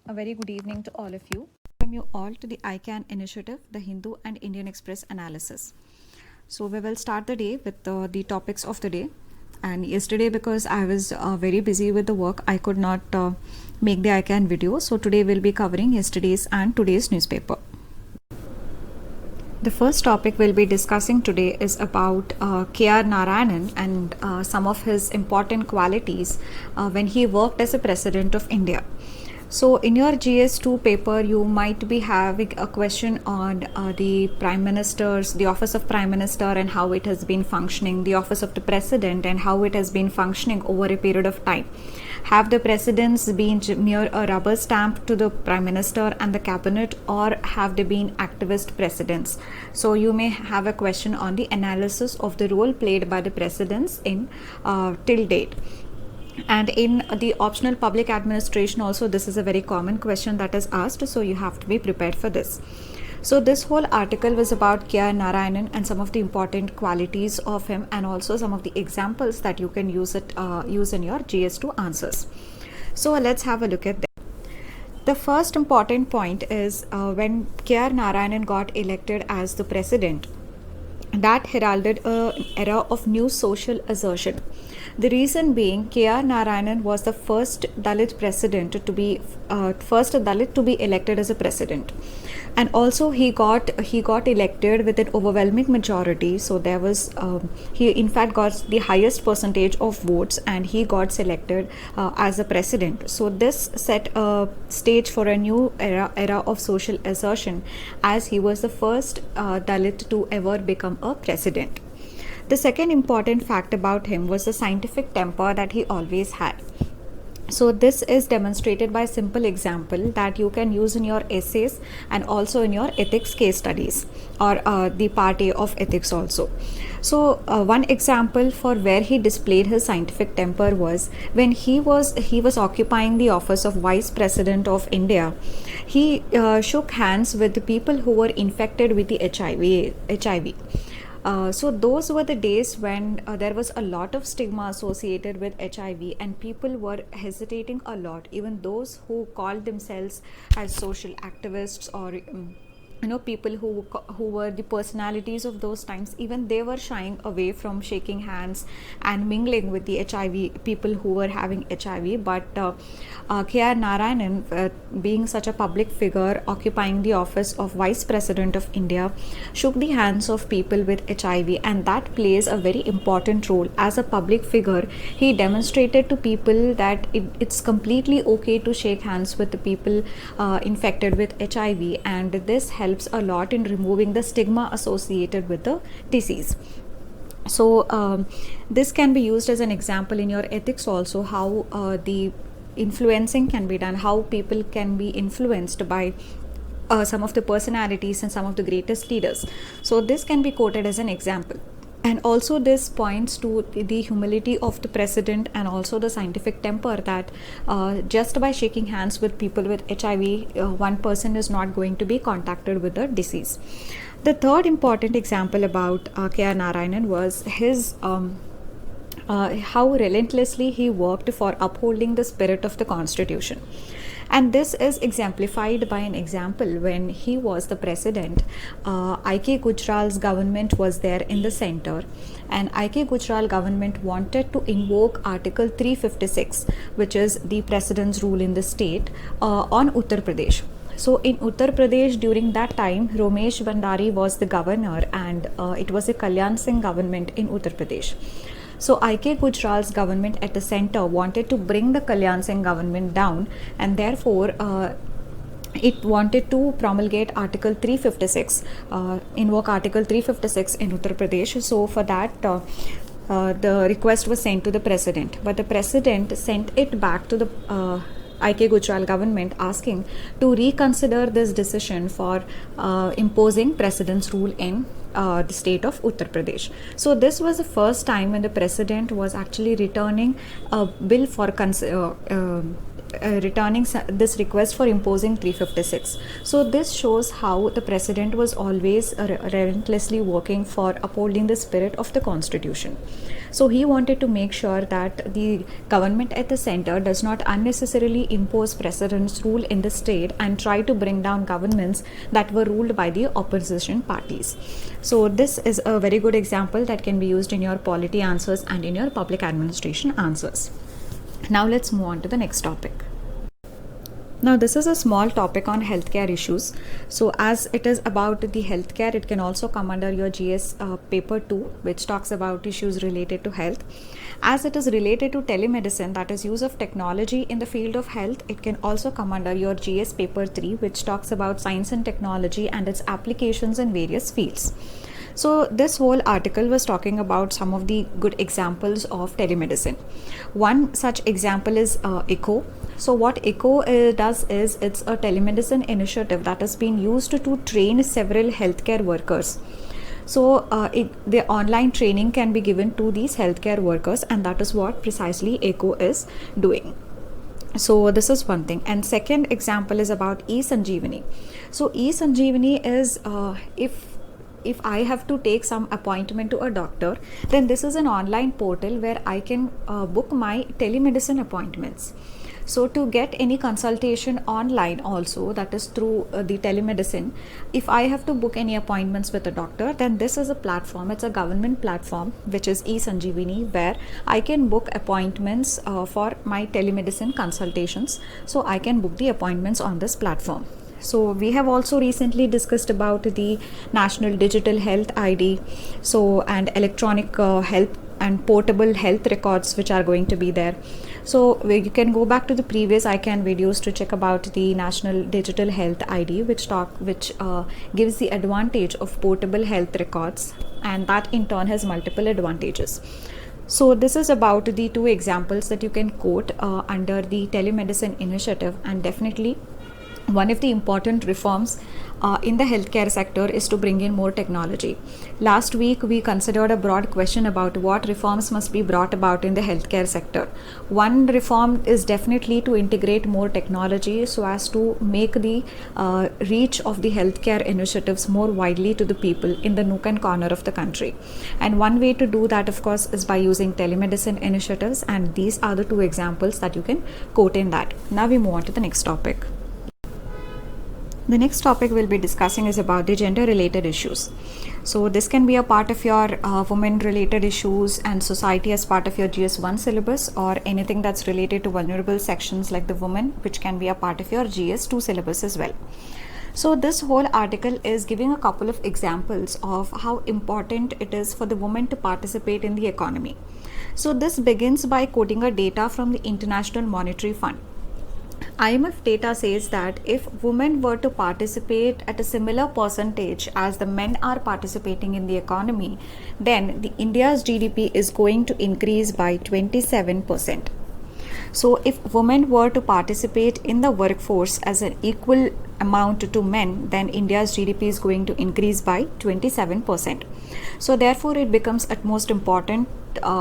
A very good evening to all of you. Welcome you all to the ICANN initiative, the Hindu and Indian Express analysis. So we will start the day with the topics of the day. And yesterday, because I was very busy with the work, I could not make the ICANN video. So today we'll be covering yesterday's and today's newspaper. The first topic we'll be discussing today is about K.R. Narayanan and some of his important qualities when he worked as a president of India. So in your GS2 paper, you might be having a question on the Prime Minister's, the Office of Prime Minister and how it has been functioning, the Office of the President and how it has been functioning over a period of time. Have the presidents been mere a rubber stamp to the Prime Minister and the Cabinet, or have they been activist presidents? So you may have a question on the analysis of the role played by the presidents in till date. And in the optional public administration also, this is a very common question that is asked, so you have to be prepared for this. So this whole article was about K.R. Narayanan and some of the important qualities of him, and also some of the examples that you can use in your GS2 answers. So let's have a look at that. The first important point is when K.R. Narayanan got elected as the president, that heralded an era of new social assertion. The reason being, K.R. Narayanan was the first Dalit president to be elected as a president, and also he got elected with an overwhelming majority. So there was he in fact got the highest percentage of votes, and he got selected as a president. So this set a stage for a new era of social assertion, as he was the first Dalit to ever become a president. The second important fact about him was the scientific temper that he always had. So this is demonstrated by a simple example that you can use in your essays and also in your ethics case studies, or the part A of ethics also. So one example for where he displayed his scientific temper was when he was occupying the office of Vice President of India. He shook hands with the people who were infected with the HIV. So those were the days when there was a lot of stigma associated with HIV, and people were hesitating a lot. Even those who called themselves as social activists, or people who were the personalities of those times, even they were shying away from shaking hands and mingling with the HIV people who were having HIV. But K.R. Narayanan, being such a public figure occupying the office of Vice President of India, shook the hands of people with HIV, and that plays a very important role. As a public figure, he demonstrated to people that it's completely okay to shake hands with the people infected with HIV, and this helps a lot in removing the stigma associated with the disease. So this can be used as an example in your ethics also, how the influencing can be done, how people can be influenced by some of the personalities and some of the greatest leaders. So this can be quoted as an example. And also this points to the humility of the president, and also the scientific temper that just by shaking hands with people with HIV, one person is not going to be contacted with the disease. The third important example about K.R. Narayanan was his how relentlessly he worked for upholding the spirit of the Constitution. And this is exemplified by an example when he was the president. I.K. Gujral's government was there in the center, and I.K. Gujral government wanted to invoke Article 356, which is the president's rule in the state, on Uttar Pradesh. So in Uttar Pradesh during that time, Ramesh Bhandari was the governor, and it was a Kalyan Singh government in Uttar Pradesh. So I.K. Gujral's government at the center wanted to bring the Kalyan Singh government down, and therefore it wanted to promulgate Article 356, invoke Article 356 in Uttar Pradesh. So for that, the request was sent to the president, but the president sent it back to the I.K. Gujral government, asking to reconsider this decision for imposing president's rule in the state of Uttar Pradesh. So this was the first time when the president was actually returning a bill for returning this request for imposing 356. So this shows how the president was always relentlessly working for upholding the spirit of the constitution. So he wanted to make sure that the government at the center does not unnecessarily impose precedents, rule in the state, and try to bring down governments that were ruled by the opposition parties. So this is a very good example that can be used in your polity answers and in your public administration answers. Now let's move on to the next topic. Now this is a small topic on healthcare issues. So as it is about the healthcare, it can also come under your GS paper 2, which talks about issues related to health. As it is related to telemedicine, that is use of technology in the field of health, it can also come under your GS paper 3, which talks about science and technology and its applications in various fields. So this whole article was talking about some of the good examples of telemedicine. One such example is ECHO. So what ECHO does is it's a telemedicine initiative that has been used to train several healthcare workers. So the online training can be given to these healthcare workers, and that is what precisely ECHO is doing. So this is one thing. And second example is about eSanjeevani. So eSanjeevani is if I have to take some appointment to a doctor, then this is an online portal where I can book my telemedicine appointments. So to get any consultation online also, that is through the telemedicine, if I have to book any appointments with a doctor, then this is a platform, it's a government platform, which is eSanjeevani, where I can book appointments for my telemedicine consultations. So I can book the appointments on this platform. So we have also recently discussed about the National Digital Health ID, so and electronic health and portable health records which are going to be there. So you can go back to the previous ICANN videos to check about the National Digital Health ID, which gives the advantage of portable health records, and that in turn has multiple advantages. So this is about the two examples that you can quote under the telemedicine initiative, and definitely one of the important reforms in the healthcare sector is to bring in more technology. Last week we considered a broad question about what reforms must be brought about in the healthcare sector. One reform is definitely to integrate more technology so as to make the reach of the healthcare initiatives more widely to the people in the nook and corner of the country. And one way to do that, of course, is by using telemedicine initiatives, and these are the two examples that you can quote in that. Now we move on to the next topic. The next topic we'll be discussing is about the gender related issues. So this can be a part of your women related issues and society as part of your GS1 syllabus, or anything that's related to vulnerable sections like the women, which can be a part of your GS2 syllabus as well. So this whole article is giving a couple of examples of how important it is for the women to participate in the economy. So this begins by quoting a data from the International Monetary Fund. IMF data says that if women were to participate at a similar percentage as the men are participating in the economy, then India's GDP is going to increase by 27%. So if women were to participate in the workforce as an equal amount to men, then India's GDP is going to increase by 27%. So therefore it becomes utmost important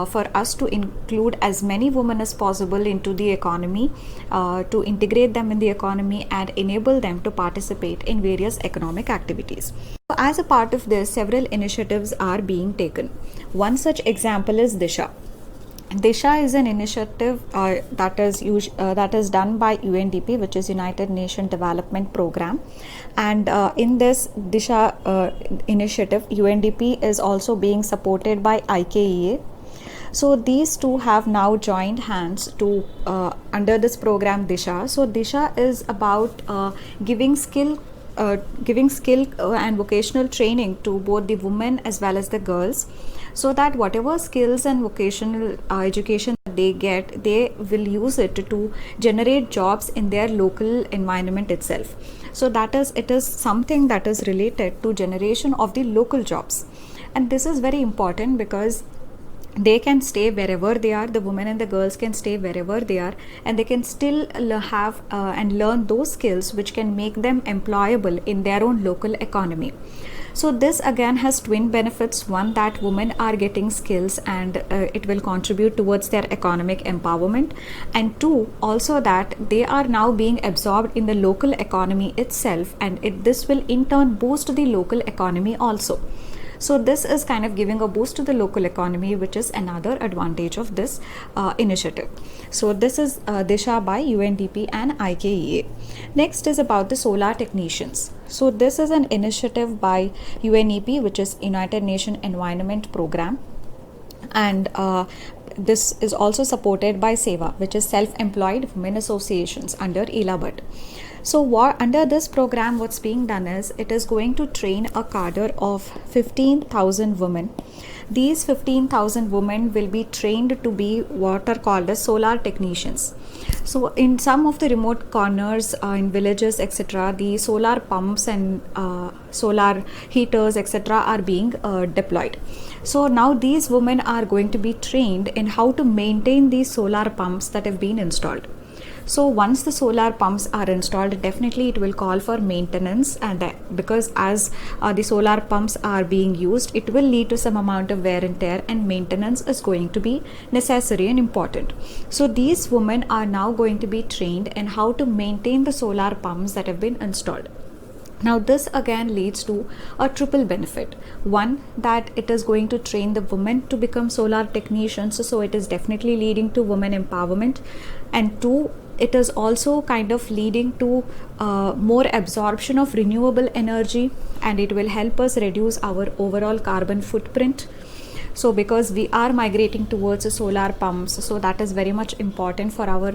for us to include as many women as possible into the economy, to integrate them in the economy and enable them to participate in various economic activities. So as a part of this, several initiatives are being taken. One such example is Disha. Disha is an initiative that is done by UNDP, which is United Nations Development Program, and in this Disha initiative, UNDP is also being supported by IKEA. So these two have now joined hands to under this program Disha. So Disha is about giving skill and vocational training to both the women as well as the girls, so that whatever skills and vocational education they get, they will use it to generate jobs in their local environment itself. So it is something that is related to generation of the local jobs, and this is very important because they can stay wherever they are, the women and the girls can stay wherever they are, and they can still have and learn those skills which can make them employable in their own local economy. So this again has twin benefits. One, that women are getting skills and it will contribute towards their economic empowerment, and two, also that they are now being absorbed in the local economy itself, and this will in turn boost the local economy also. So this is kind of giving a boost to the local economy, which is another advantage of this initiative. So this is Disha by UNDP and IKEA. Next is about the solar technicians. So this is an initiative by UNEP, which is United Nations Environment Program, and this is also supported by SEWA, which is Self-Employed Women Associations under Ela Bhatt. So under this program, what's being done is it is going to train a cadre of 15,000 women. These 15,000 women will be trained to be what are called as solar technicians. So in some of the remote corners in villages, etc., the solar pumps and solar heaters, etc., are being deployed. So now these women are going to be trained in how to maintain these solar pumps that have been installed. So once the solar pumps are installed, definitely it will call for maintenance, and because as the solar pumps are being used, it will lead to some amount of wear and tear, and maintenance is going to be necessary and important. So these women are now going to be trained in how to maintain the solar pumps that have been installed. Now this again leads to a triple benefit. One, that it is going to train the women to become solar technicians, so it is definitely leading to women empowerment, and two, it is also kind of leading to more absorption of renewable energy, and it will help us reduce our overall carbon footprint. So because we are migrating towards solar pumps, so that is very much important for our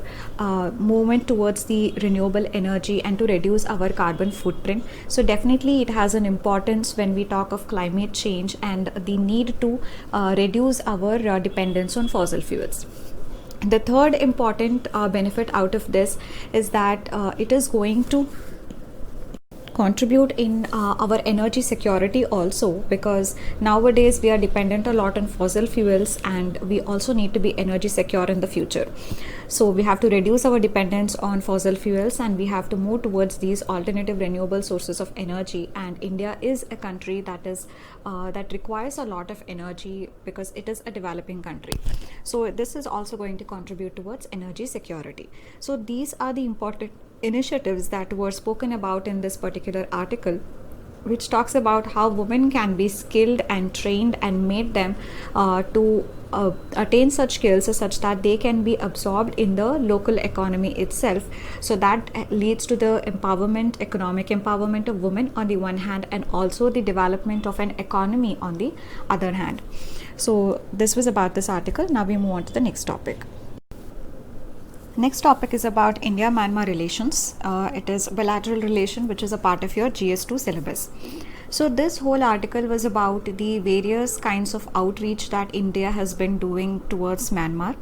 movement towards the renewable energy and to reduce our carbon footprint. So definitely it has an importance when we talk of climate change and the need to reduce our dependence on fossil fuels. The third important benefit out of this is that it is going to contribute in our energy security also, because nowadays we are dependent a lot on fossil fuels, and we also need to be energy secure in the future. So we have to reduce our dependence on fossil fuels, and we have to move towards these alternative renewable sources of energy. And India is a country that is that requires a lot of energy because it is a developing country. So this is also going to contribute towards energy security. So these are the important initiatives that were spoken about in this particular article, which talks about how women can be skilled and trained and made them to attain such skills such that they can be absorbed in the local economy itself. So that leads to the empowerment, economic empowerment of women on the one hand, and also the development of an economy on the other hand. So this was about this article. Now we move on to the next topic. Next topic is about India-Myanmar relations. It is bilateral relation, which is a part of your GS2 syllabus. So this whole article was about the various kinds of outreach that India has been doing towards Myanmar.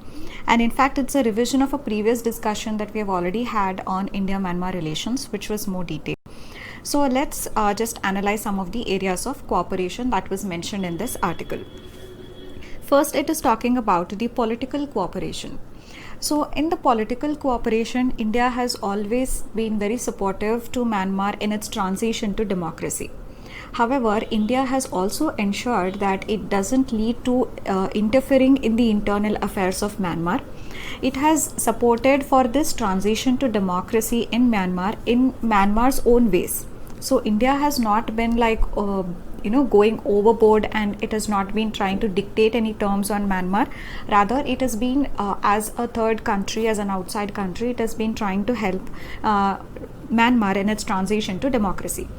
And in fact, it's a revision of a previous discussion that we have already had on India-Myanmar relations, which was more detailed. So let's just analyze some of the areas of cooperation that was mentioned in this article. First, it is talking about the political cooperation. So in the political cooperation, India has always been very supportive to Myanmar in its transition to democracy. However, India has also ensured that it doesn't lead to interfering in the internal affairs of Myanmar. It has supported for this transition to democracy in Myanmar's own ways. So India has not been like going overboard, and it has not been trying to dictate any terms on Myanmar. Rather, it has been as a third country, as an outside country, it has been trying to help Myanmar in its transition to democracy.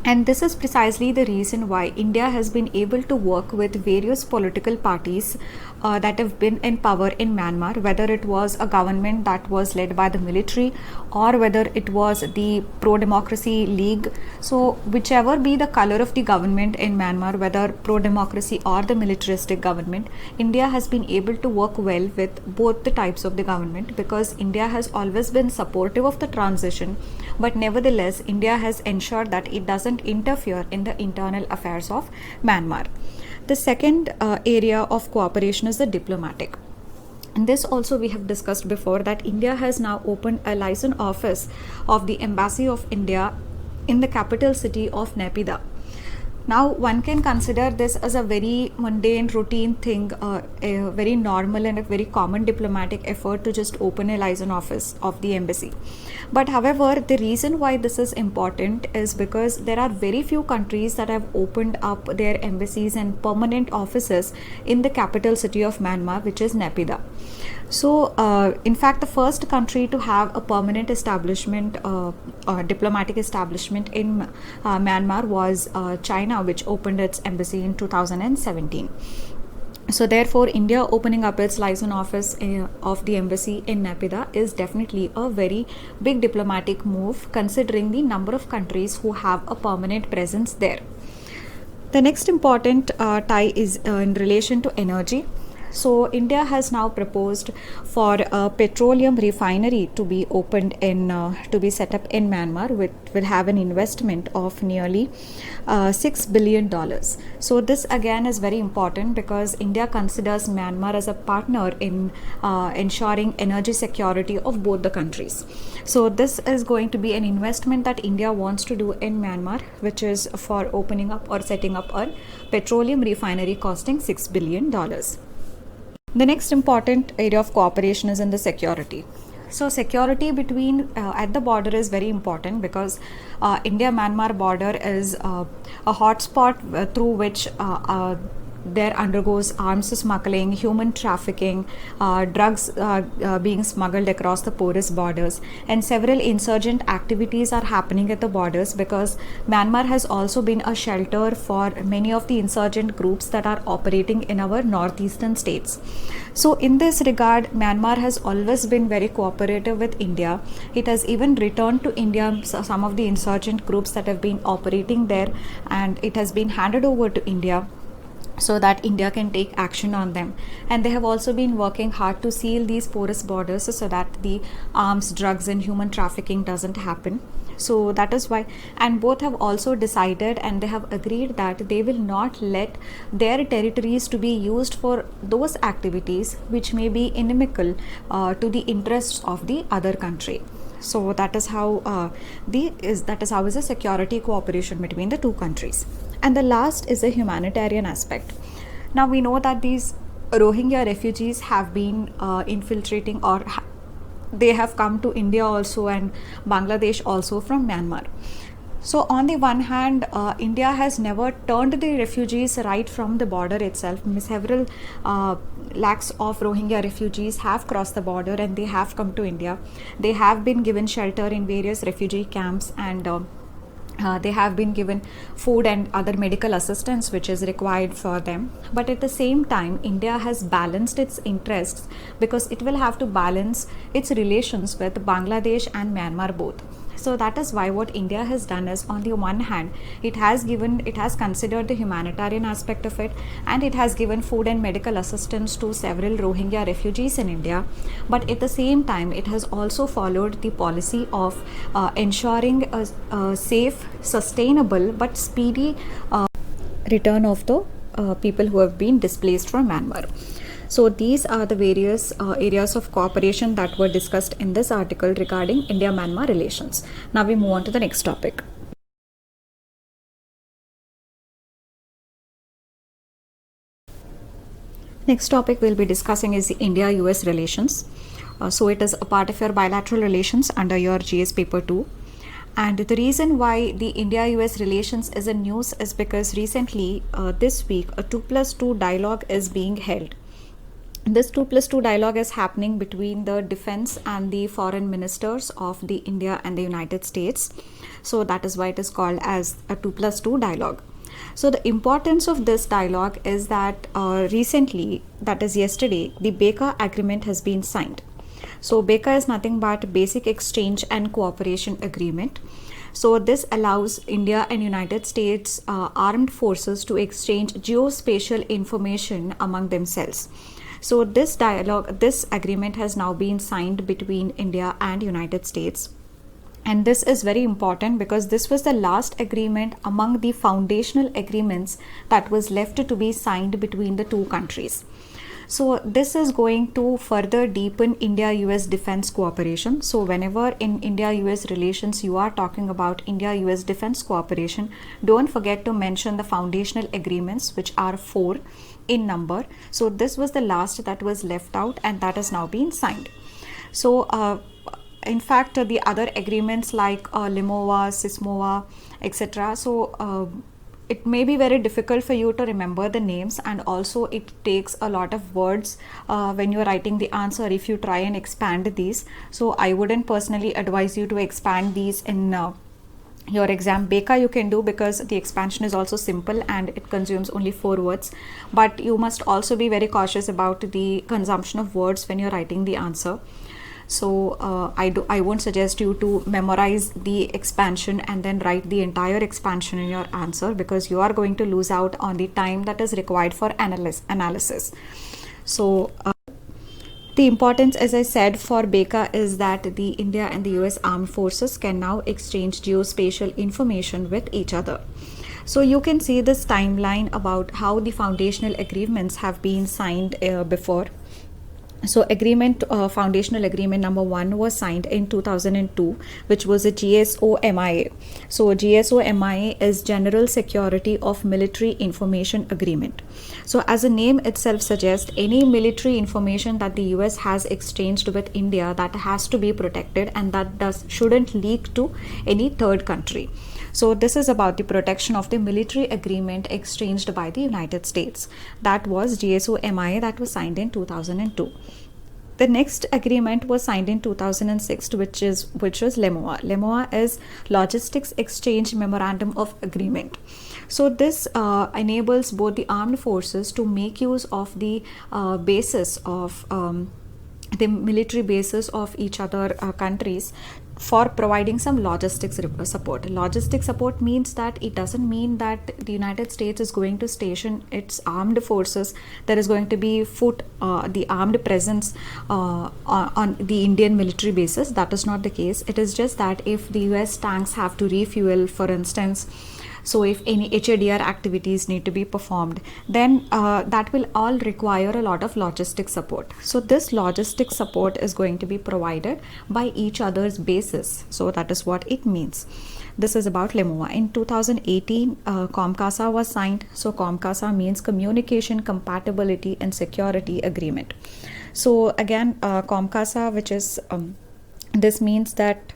And this is precisely the reason why India has been able to work with various political parties that have been in power in Myanmar, whether it was a government that was led by the military or whether it was the pro-democracy league. So whichever be the color of the government in Myanmar, whether pro-democracy or the militaristic government, India has been able to work well with both the types of the government, because India has always been supportive of the transition, but nevertheless India has ensured that it doesn't interfere in the internal affairs of Myanmar. The second area of cooperation is the diplomatic. And this also we have discussed before, that India has now opened a liaison office of the Embassy of India in the capital city of Naypyidaw. Now, one can consider this as a very mundane, routine thing, a very normal and a very common diplomatic effort to just open a liaison office of the embassy. But however, the reason why this is important is because there are very few countries that have opened up their embassies and permanent offices in the capital city of Myanmar, which is Naypyidaw. So, in fact, the first country to have a permanent establishment, diplomatic establishment in Myanmar was China, which opened its embassy in 2017. So, therefore, India opening up its liaison office of the embassy in Naypyidaw is definitely a very big diplomatic move, considering the number of countries who have a permanent presence there. The next important tie is in relation to energy. So, India has now proposed for a petroleum refinery to be opened to be set up in Myanmar, which will have an investment of nearly $6 billion. So, this again is very important because India considers Myanmar as a partner in ensuring energy security of both the countries. So, this is going to be an investment that India wants to do in Myanmar, which is for opening up or setting up a petroleum refinery costing $6 billion. The next important area of cooperation is in the security. So, security between at the border is very important because India-Myanmar border is a hotspot through which there undergoes arms smuggling, human trafficking, drugs being smuggled across the porous borders, and several insurgent activities are happening at the borders because Myanmar has also been a shelter for many of the insurgent groups that are operating in our northeastern states. So, in this regard, Myanmar has always been very cooperative with India. It has even returned to India some of the insurgent groups that have been operating there, and it has been handed over to India so that India can take action on them. And they have also been working hard to seal these porous borders so that the arms, drugs and human trafficking doesn't happen. So that is why, and both have also decided and they have agreed that they will not let their territories to be used for those activities which may be inimical to the interests of the other country. So that is how is a security cooperation between the two countries. And the last is a humanitarian aspect. Now we know that these Rohingya refugees have been infiltrating or they have come to India also and Bangladesh also from Myanmar. So on the one hand, India has never turned the refugees right from the border itself. Several lakhs of Rohingya refugees have crossed the border and they have come to India. They have been given shelter in various refugee camps and they have been given food and other medical assistance which is required for them. But at the same time, India has balanced its interests because it will have to balance its relations with Bangladesh and Myanmar both. So that is why what India has done is, on the one hand, it has considered the humanitarian aspect of it, and it has given food and medical assistance to several Rohingya refugees in India. But at the same time, it has also followed the policy of ensuring a safe, sustainable but speedy return of the people who have been displaced from Myanmar. So these are the various areas of cooperation that were discussed in this article regarding India-Myanmar relations. Now we move on to the next topic. Next topic we'll be discussing is the India-US relations. So it is a part of your bilateral relations under your GS paper 2. And the reason why the India-US relations is in news is because recently, this week, a 2+2 dialogue is being held. This 2+2 dialogue is happening between the defense and the foreign ministers of the India and the United States. So that is why it is called as a 2+2 dialogue. So the importance of this dialogue is that recently, that is yesterday, the BECA agreement has been signed. So BECA is nothing but Basic Exchange and Cooperation Agreement. So this allows India and United States armed forces to exchange geospatial information among themselves. So this agreement has now been signed between India and United States. And this is very important because this was the last agreement among the foundational agreements that was left to be signed between the two countries. So this is going to further deepen India-US defense cooperation. So whenever in India-US relations you are talking about India-US defense cooperation, don't forget to mention the foundational agreements, which are 4 in number. So this was the last that was left out, and that has now been signed. So in fact, the other agreements like LIMOA, SISMOA, etc. So it may be very difficult for you to remember the names, and also it takes a lot of words when you're writing the answer if you try and expand these. So I wouldn't personally advise you to expand these in your exam. BECA you can do because the expansion is also simple and it consumes only 4 words, but you must also be very cautious about the consumption of words when you're writing the answer. So I won't suggest you to memorize the expansion and then write the entire expansion in your answer, because you are going to lose out on the time that is required for analysis. So the importance, as I said, for BECA is that the India and the US armed forces can now exchange geospatial information with each other. So you can see this timeline about how the foundational agreements have been signed before. So foundational agreement number 1 was signed in 2002, which was a GSO-MIA. So GSO-MIA is General Security of Military Information Agreement. So as the name itself suggests, any military information that the US has exchanged with India, that has to be protected, and that shouldn't leak to any third country. So this is about the protection of the military agreement exchanged by the United States. That was GSO-MIA, that was signed in 2002. The next agreement was signed in 2006, which was LIMOA. LIMOA is Logistics Exchange Memorandum of Agreement. So this enables both the armed forces to make use of the basis of the military bases of each other countries for providing some logistics support. Logistic support means that it doesn't mean that the United States is going to station its armed forces. There is going to be the armed presence on the Indian military bases. That is not the case. It is just that if the US tanks have to refuel, for instance, so if any HADR activities need to be performed, then that will all require a lot of logistic support. So this logistic support is going to be provided by each other's bases. So that is what it means. This is about LIMOA. In 2018, COMCASA was signed. So COMCASA means Communication Compatibility and Security Agreement. So again, COMCASA, which is this means that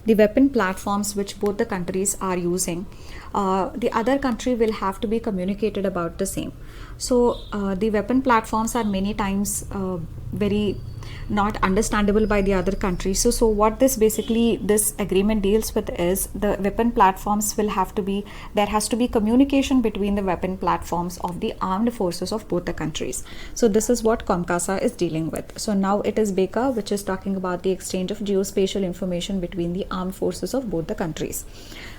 the weapon platforms which both the countries are using, the other country will have to be communicated about the same. So the weapon platforms are many times very not understandable by the other countries. So what this agreement deals with is the weapon platforms will have to be, there has to be communication between the weapon platforms of the armed forces of both the countries. So this is what COMCASA is dealing with. So now it is BECA, which is talking about the exchange of geospatial information between the armed forces of both the countries.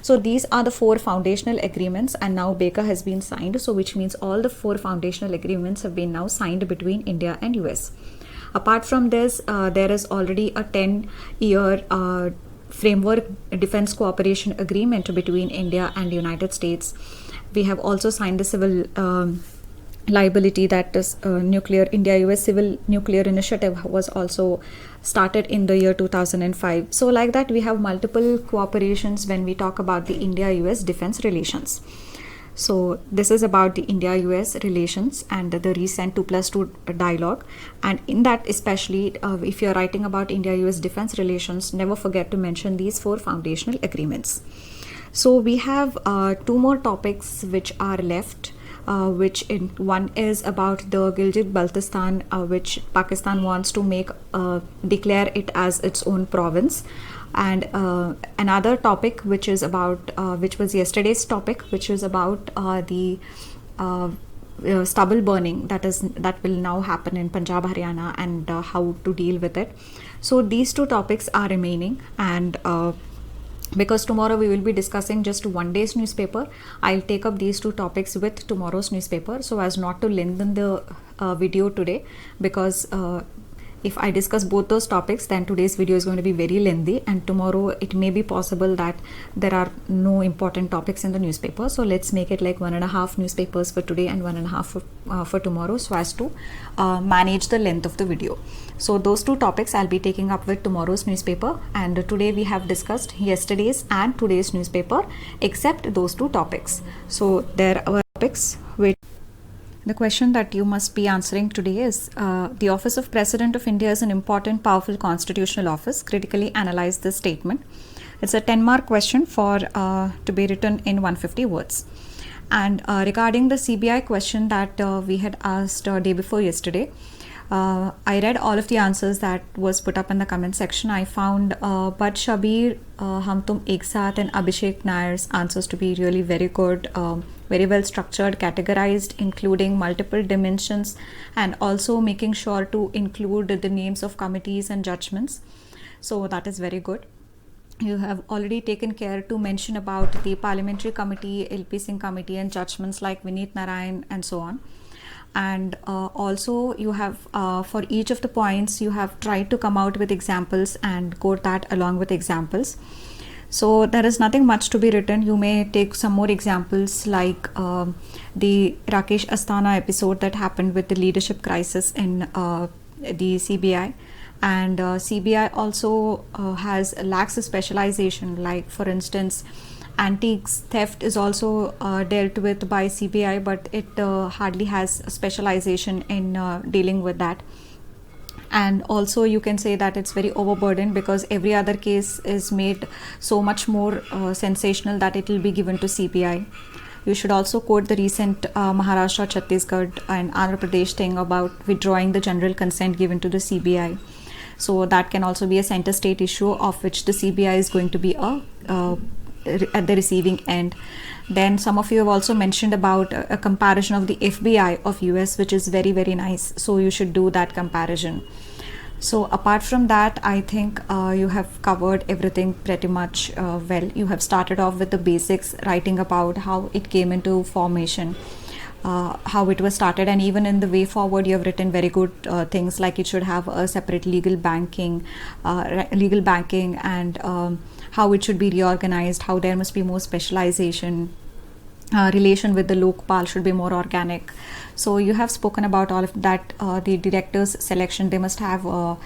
So these are the 4 foundational agreements, and now BECA has been signed. So which means all the 4 foundational agreements have been now signed between India and US. Apart from this, there is already a 10-year framework defense cooperation agreement between India and the United States. We have also signed the civil liability, that is nuclear India-US Civil Nuclear Initiative was also started in the year 2005. So like that, we have multiple cooperations when we talk about the India-US defense relations. So this is about the India-US relations and the recent 2+2 dialogue. And in that, especially if you're writing about India-US defense relations, never forget to mention these 4 foundational agreements. So we have 2 more topics which are left. One is about the Gilgit-Baltistan, which Pakistan wants to declare it as its own province. And another topic which is about which was yesterday's topic, which is about the stubble burning that will now happen in Punjab, Haryana, and how to deal with it. So these 2 topics are remaining, and because tomorrow we will be discussing just one day's newspaper, I'll take up these 2 topics with tomorrow's newspaper, so as not to lengthen the video today, because if I discuss both those topics, then today's video is going to be very lengthy, and tomorrow it may be possible that there are no important topics in the newspaper. So let's make it like 1.5 newspapers for today and 1.5 for tomorrow, so as to manage the length of the video. So those two topics I'll be taking up with tomorrow's newspaper, and today we have discussed yesterday's and today's newspaper except those two topics. So there are topics which the question that you must be answering today is, the office of President of India is an important, powerful constitutional office. Critically analyze this statement. It's a 10-mark question for to be written in 150 words. And regarding the CBI question that we had asked day before yesterday, I read all of the answers that was put up in the comment section. I found Bud Shabir, Hum Tum Ek Saath and Abhishek Nair's answers to be really very good, very well structured, categorized, including multiple dimensions, and also making sure to include the names of committees and judgments. So that is very good. You have already taken care to mention about the parliamentary committee, LP Singh committee, and judgments like Vineet Narayan and so on. And also you have for each of the points you have tried to come out with examples and quote that along with examples. So there is nothing much to be written. You may take some more examples like the Rakesh Asthana episode that happened with the leadership crisis in the CBI. And CBI also has lacks a specialization, like for instance antiques theft is also dealt with by CBI, but it hardly has a specialization in dealing with that. And also you can say that it's very overburdened because every other case is made so much more sensational that it will be given to CBI. You should also quote the recent Maharashtra, Chhattisgarh and Andhra Pradesh thing about withdrawing the general consent given to the CBI. So that can also be a center state issue of which the CBI is going to be at the receiving end. Then some of you have also mentioned about a comparison of the FBI of US, which is very, very nice. So you should do that comparison. So apart from that, I think you have covered everything pretty much well. You have started off with the basics, writing about how it came into formation, how it was started, and even in the way forward you have written very good things like it should have a separate legal banking and how it should be reorganized, how there must be more specialization, relation with the Lokpal should be more organic. So you have spoken about all of that. The directors selection, they must have a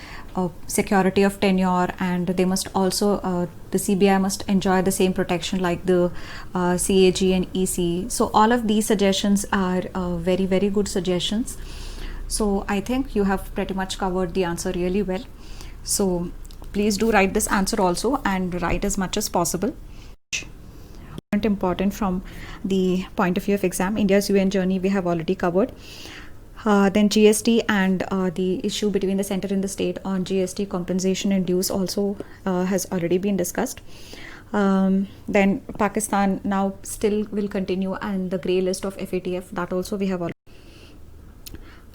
security of tenure, and they must also the CBI must enjoy the same protection like the CAG and EC. So all of these suggestions are very, very good suggestions. So I think you have pretty much covered the answer really well. So please do write this answer also, and write as much as possible. Important from the point of view of exam. India's UN journey we have already covered. Then GST and the issue between the center and the state on GST compensation and dues also has already been discussed. Then Pakistan now still will continue, and the grey list of FATF, that also we have already.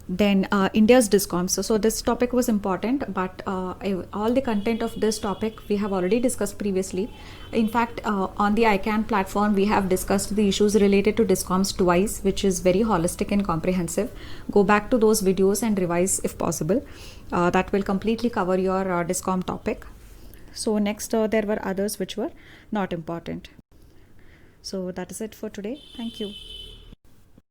Then India's DISCOMs. So this topic was important, but all the content of this topic we have already discussed previously. In fact, on the ICANN platform, we have discussed the issues related to DISCOMs twice, which is very holistic and comprehensive. Go back to those videos and revise if possible. That will completely cover your DISCOM topic. So next, there were others which were not important. So that is it for today. Thank you.